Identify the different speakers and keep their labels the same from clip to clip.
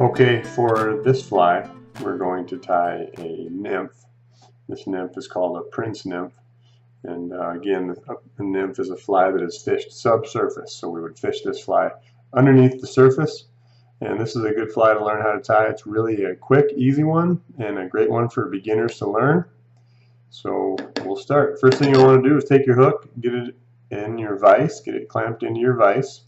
Speaker 1: Okay, for this fly, we're going to tie a nymph. This nymph is called a Prince Nymph. And again, the nymph is a fly that is fished subsurface. So we would fish this fly underneath the surface. And this is a good fly to learn how to tie. It's really a quick, easy one and a great one for beginners to learn. So we'll start. First thing you want to do is take your hook, get it in your vise, get it clamped into your vise.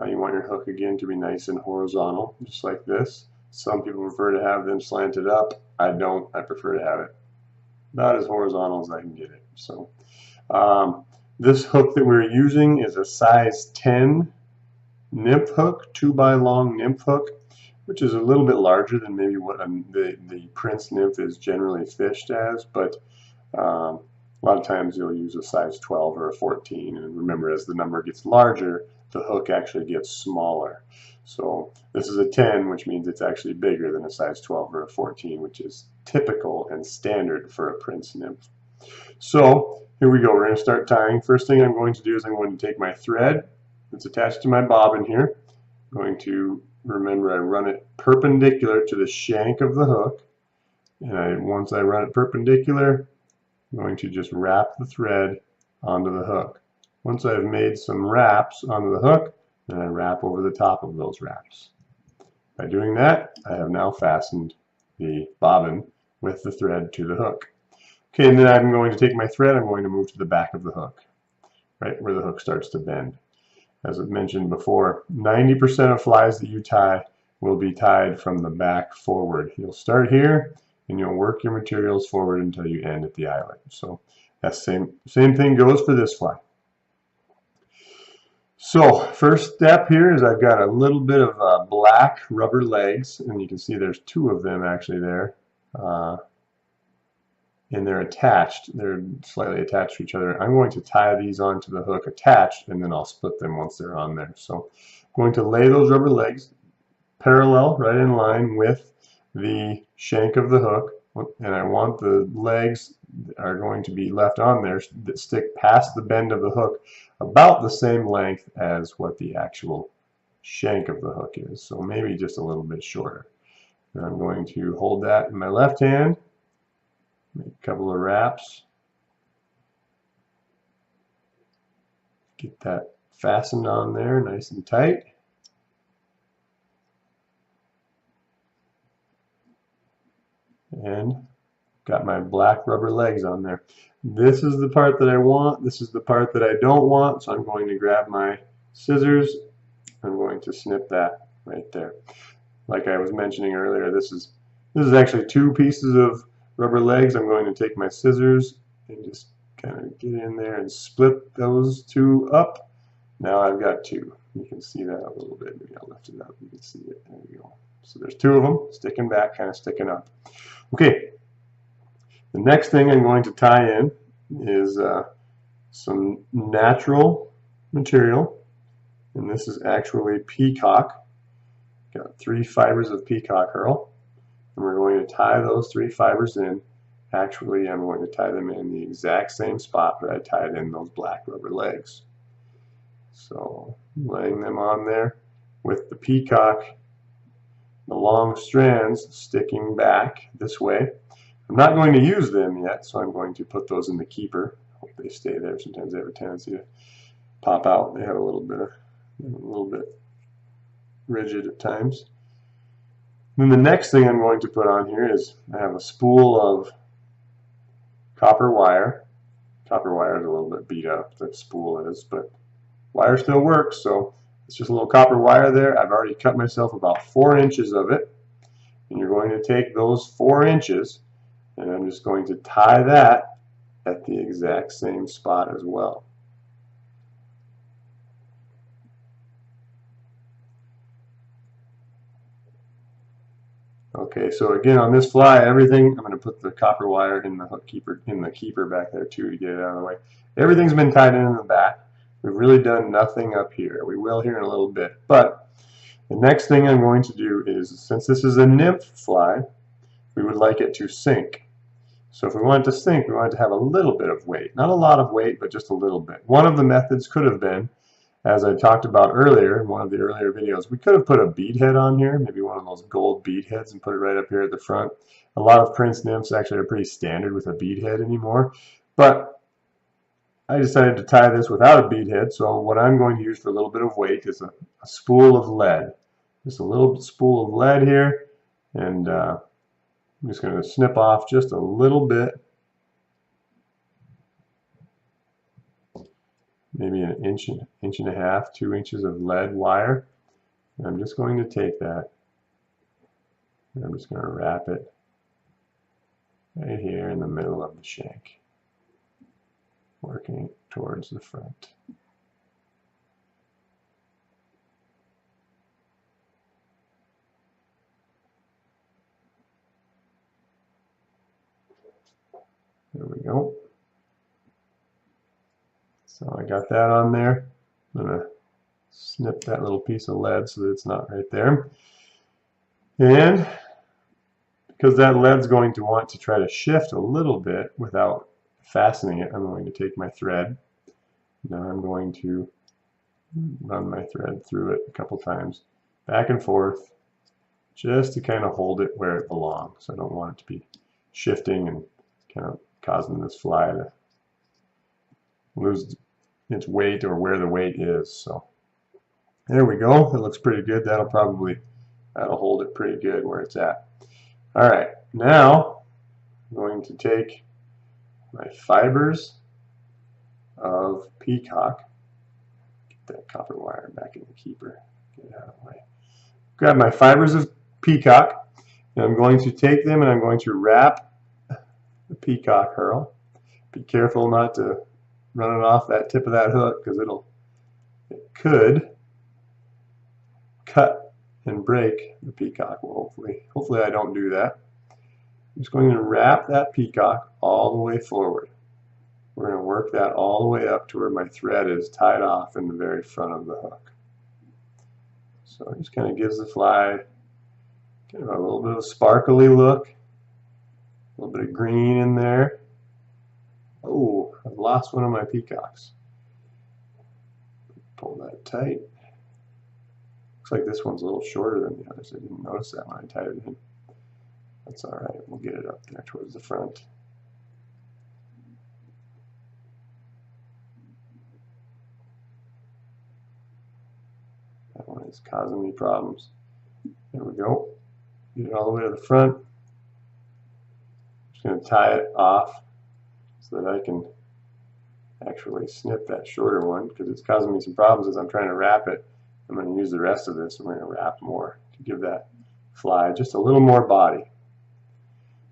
Speaker 1: You want your hook again to be nice and horizontal, just like this. Some people prefer to have them slanted up. I don't. I prefer to have it about as horizontal as I can get it. So this hook that we're using is a size 10 nymph hook, 2x long nymph hook, which is a little bit larger than maybe what the Prince Nymph is generally fished as, but a lot of times you'll use a size 12 or a 14, and remember, as the number gets larger, the hook actually gets smaller. So this is a 10, which means it's actually bigger than a size 12 or a 14, which is typical and standard for a Prince Nymph. So here we go. We're going to start tying. First thing I'm going to do is I'm going to take my thread that's attached to my bobbin here. I'm going to remember I run it perpendicular to the shank of the hook, and once I run it perpendicular, I'm going to just wrap the thread onto the hook. Once I've made some wraps onto the hook, then I wrap over the top of those wraps. By doing that, I have now fastened the bobbin with the thread to the hook. Okay, and then I'm going to take my thread, I'm going to move to the back of the hook, right where the hook starts to bend. As I mentioned before, 90% of flies that you tie will be tied from the back forward. You'll start here, and you'll work your materials forward until you end at the eyelet. So that same thing goes for this fly. So first step here is I've got a little bit of black rubber legs, and you can see there's two of them actually there, and they're attached. They're slightly attached to each other. I'm going to tie these onto the hook attached, and then I'll split them once they're on there. So I'm going to lay those rubber legs parallel, right in line with the shank of the hook, and I want the legs that are going to be left on there that stick past the bend of the hook about the same length as what the actual shank of the hook is, so maybe just a little bit shorter. And I'm going to hold that in my left hand, make a couple of wraps, get that fastened on there nice and tight. And got my black rubber legs on there. This is the part that I want. This is the part that I don't want. So I'm going to grab my scissors. I'm going to snip that right there. Like I was mentioning earlier, this is actually two pieces of rubber legs. I'm going to take my scissors and just kind of get in there and split those two up. Now I've got two. You can see that a little bit. Maybe I'll lift it up. You can see it. There we go. So there's two of them sticking back, kind of sticking up. Okay. The next thing I'm going to tie in is some natural material, and this is actually peacock. Got 3 fibers of peacock herl, and we're going to tie those 3 fibers in. Actually, I'm going to tie them in the exact same spot that I tied in those black rubber legs. So laying them on there with the peacock, the long strands sticking back this way. I'm not going to use them yet, so I'm going to put those in the keeper. Hope they stay there. Sometimes they have a tendency to pop out. They have a little bit rigid at times. Then the next thing I'm going to put on here is I have a spool of copper wire. Copper wire is a little bit beat up, the spool is, but wire still works, so it's just a little copper wire there. I've already cut myself about 4 inches of it, and you're going to take those 4 inches, and I'm just going to tie that at the exact same spot as well. Okay, so again on this fly, everything, I'm going to put the copper wire in the hook keeper, in the keeper back there too, to get it out of the way. Everything's been tied in the back. We've really done nothing up here. We will here in a little bit, but the next thing I'm going to do is, since this is a nymph fly, we would like it to sink. So if we want it to sink, we want it to have a little bit of weight. Not a lot of weight, but just a little bit. One of the methods could have been as I talked about earlier in one of the earlier videos, we could have put a bead head on here, maybe one of those gold bead heads, and put it right up here at the front. A lot of Prince nymphs actually are pretty standard with a bead head anymore, but I decided to tie this without a bead head, so what I'm going to use for a little bit of weight is a spool of lead. Just a little spool of lead here, and I'm just going to snip off just a little bit, maybe an inch and a half, 2 inches of lead wire. And I'm just going to take that, and I'm just going to wrap it right here in the middle of the shank, working towards the front. There we go. So I got that on there. I'm going to snip that little piece of lead so that it's not right there. And because that lead's going to want to try to shift a little bit without fastening it, I'm going to take my thread. Now I'm going to run my thread through it a couple times, back and forth, just to kind of hold it where it belongs. I don't want it to be shifting and kind of causing this fly to lose its weight or where the weight is. So there we go. It looks pretty good. That'll hold it pretty good where it's at. All right, now I'm going to take my fibers of peacock. Get that copper wire back in the keeper. Get it out of the way. Grab my fibers of peacock, and I'm going to take them and I'm going to wrap the peacock herl. Be careful not to run it off that tip of that hook, because it could cut and break the peacock. Well, hopefully I don't do that. I'm just going to wrap that peacock all the way forward. We're going to work that all the way up to where my thread is tied off in the very front of the hook. So it just kind of gives the fly kind of a little bit of a sparkly look, a little bit of green in there. Oh, I've lost one of my peacocks. Pull that tight. Looks like this one's a little shorter than the others. I didn't notice that when I tied it in. That's all right. We'll get it up there towards the front. That one is causing me problems. There we go. Get it all the way to the front. Just going to tie it off so that I can actually snip that shorter one, because it's causing me some problems as I'm trying to wrap it. I'm going to use the rest of this and we're going to wrap more to give that fly just a little more body.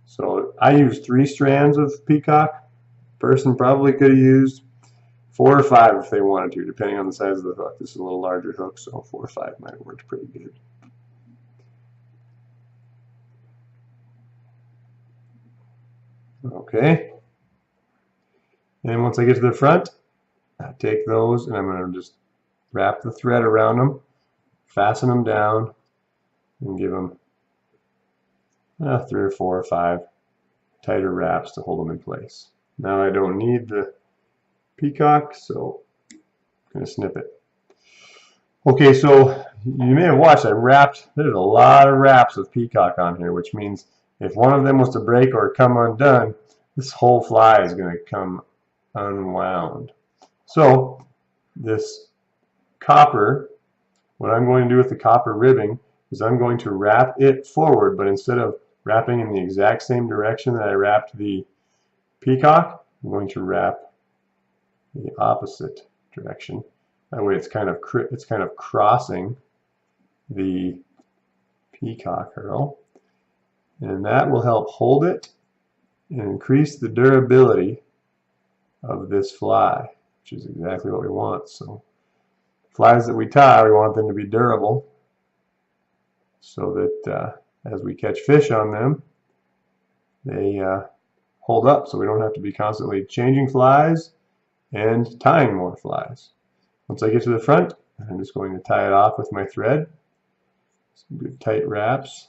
Speaker 1: So I used 3 strands of peacock. Person probably could have used 4 or 5 if they wanted to, depending on the size of the hook. This is a little larger hook, so 4 or 5 might have worked pretty good. Okay. And once I get to the front, I take those and I'm going to just wrap the thread around them, fasten them down, and give them 3 or 4 or 5 tighter wraps to hold them in place. Now I don't need the peacock, so I'm going to snip it. Okay, so you may have watched, there's a lot of wraps of peacock on here, which means if one of them was to break or come undone, this whole fly is going to come unwound. So this copper, what I'm going to do with the copper ribbing is I'm going to wrap it forward, but instead of wrapping in the exact same direction that I wrapped the peacock, I'm going to wrap the opposite direction. That way it's kind of crossing the peacock herl, and that will help hold it and increase the durability of this fly, which is exactly what we want. So flies that we tie, we want them to be durable so that as we catch fish on them, they hold up, so we don't have to be constantly changing flies and tying more flies. Once I get to the front, I'm just going to tie it off with my thread. Some good tight wraps.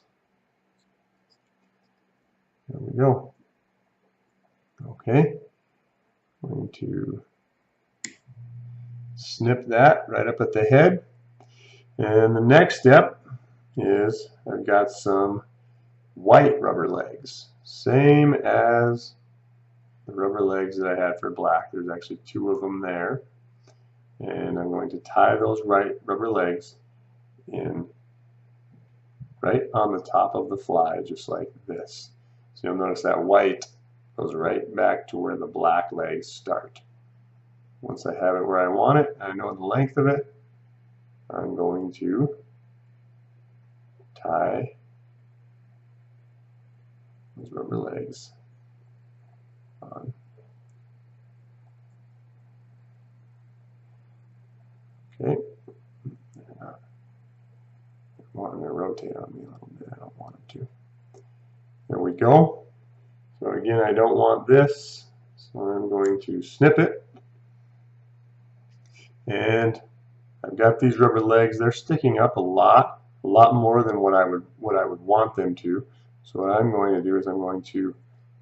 Speaker 1: There we go. Okay. I'm going to snip that right up at the head. And the next step is I've got some white rubber legs, same as the rubber legs that I had for black. There's actually two of them there, and I'm going to tie those white rubber legs in right on the top of the fly, just like this. So you'll notice that white goes right back to where the black legs start. Once I have it where I want it, I know the length of it, I'm going to tie those rubber legs on. Okay. They're wanting to rotate on me a little bit. I don't want them to. There we go. So again, I don't want this, so I'm going to snip it. And I've got these rubber legs. They're sticking up a lot more than what I would want them to. So what I'm going to do is I'm going to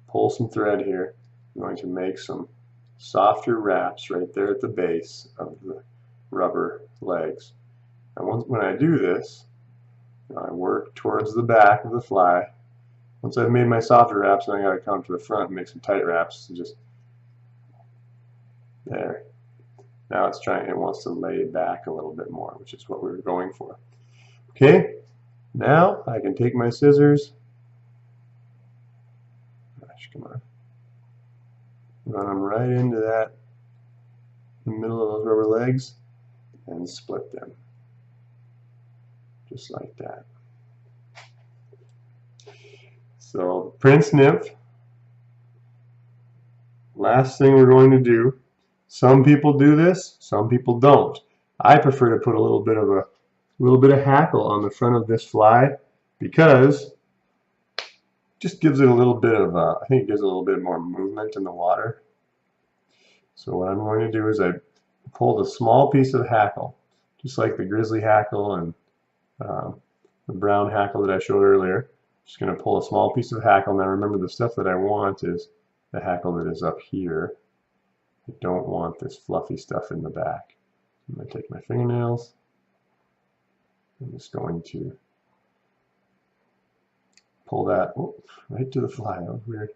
Speaker 1: pull some thread here. I'm going to make some softer wraps right there at the base of the rubber legs. And when I do this, I work towards the back of the fly. Once I've made my softer wraps, then I got to come to the front and make some tight wraps. Just there. Now it wants to lay back a little bit more, which is what we were going for. Okay, now I can take my scissors. Gosh, come on. Run them right into that, the middle of those rubber legs, and split them. Just like that. So, Prince Nymph. Last thing we're going to do. Some people do this, some people don't. I prefer to put a little bit of hackle on the front of this fly because it just gives it a little bit of I think it gives it a little bit more movement in the water. So what I'm going to do is I pulled a small piece of hackle, just like the grizzly hackle and the brown hackle that I showed earlier. Just going to pull a small piece of hackle. Now remember, the stuff that I want is the hackle that is up here. I don't want this fluffy stuff in the back. I'm going to take my fingernails. I'm just going to pull that right to the fly. That was weird.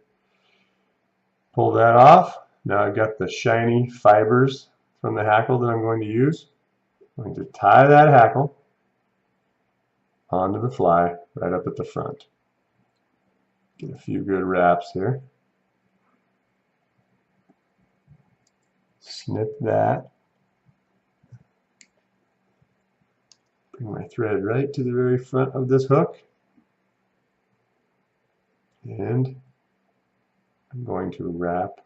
Speaker 1: Pull that off. Now I've got the shiny fibers from the hackle that I'm going to use. I'm going to tie that hackle onto the fly right up at the front. Get a few good wraps here. Snip that. Bring my thread right to the very front of this hook. And I'm going to wrap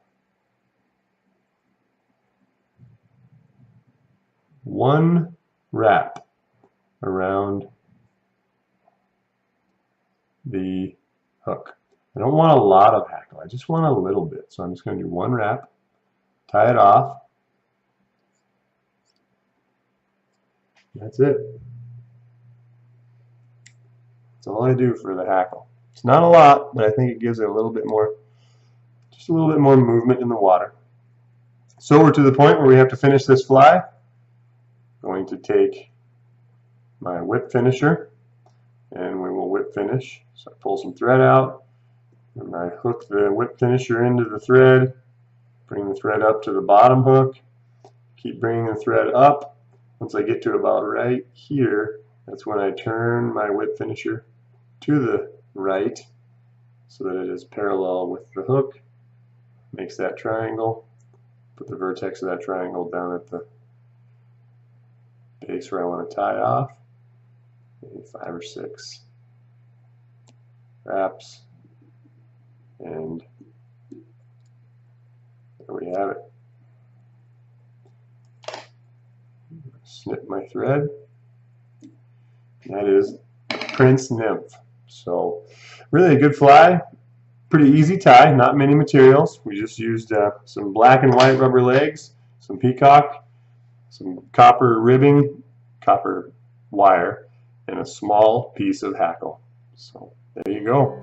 Speaker 1: one wrap around the hook. I don't want a lot of hackle. I just want a little bit. So I'm just going to do one wrap, tie it off. That's it. That's all I do for the hackle. It's not a lot, but I think it gives it a little bit more, just a little bit more movement in the water. So we're to the point where we have to finish this fly. I'm going to take my whip finisher and we will whip finish. So I pull some thread out and I hook the whip finisher into the thread, bring the thread up to the bottom hook, keep bringing the thread up. Once I get to about right here, that's when I turn my whip finisher to the right so that it is parallel with the hook. Makes that triangle. Put the vertex of that triangle down at the base where I want to tie off. Maybe 5 or 6 wraps. And there we have it. Snip my thread. That is Prince Nymph. So really a good fly, pretty easy tie, not many materials. We just used some black and white rubber legs, some peacock, some copper ribbing, copper wire, and a small piece of hackle. So there you go.